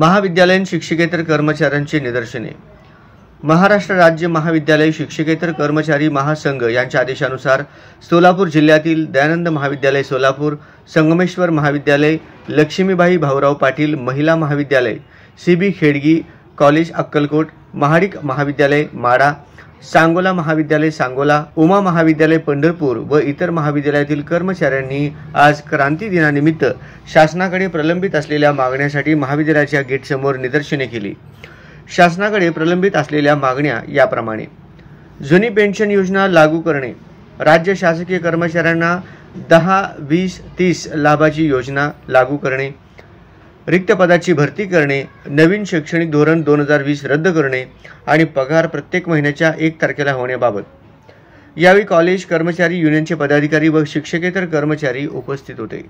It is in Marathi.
महाविद्यालयीन शिक्षकेतर कर्मचाऱ्यांचे निदर्शने। महाराष्ट्र राज्य महाविद्यालय शिक्षकेतर कर्मचारी महासंघ यांच्या आदेशानुसार सोलापूर जिल्ह्यातील दयानंद महाविद्यालय सोलापूर, संगमेश्वर महाविद्यालय, लक्ष्मीबाई भाऊराव पाटील महिला महाविद्यालय, सीबी खेडगी कॉलेज अक्कलकोट, महाडिक महाविद्यालय माडा, सांगोला महाविद्यालय सांगोला, उमा महाविद्यालय पंढरपूर व इतर महाविद्यालयातील कर्मचाऱ्यांनी आज क्रांती दिनानिमित्त शासनाकडे प्रलंबित असलेल्या मागण्यांसाठी महाविद्यालयाच्या गेटसमोर निदर्शने केली। शासनाकडे प्रलंबित असलेल्या मागण्या याप्रमाणे: जुनी पेन्शन योजना लागू करणे, राज्य शासकीय कर्मचाऱ्यांना 10, 20, 30 लाभाची योजना लागू करणे, रिक्त पदाची भरती करणे, नवीन शैक्षणिक धोरण 2020 रद्द करणे आणि पगार प्रत्येक महिन्याच्या 1 तारखेला होण्याबाबत। यावेळी कॉलेज कर्मचारी युनियनचे पदाधिकारी व शिक्षकेतर कर्मचारी उपस्थित होते।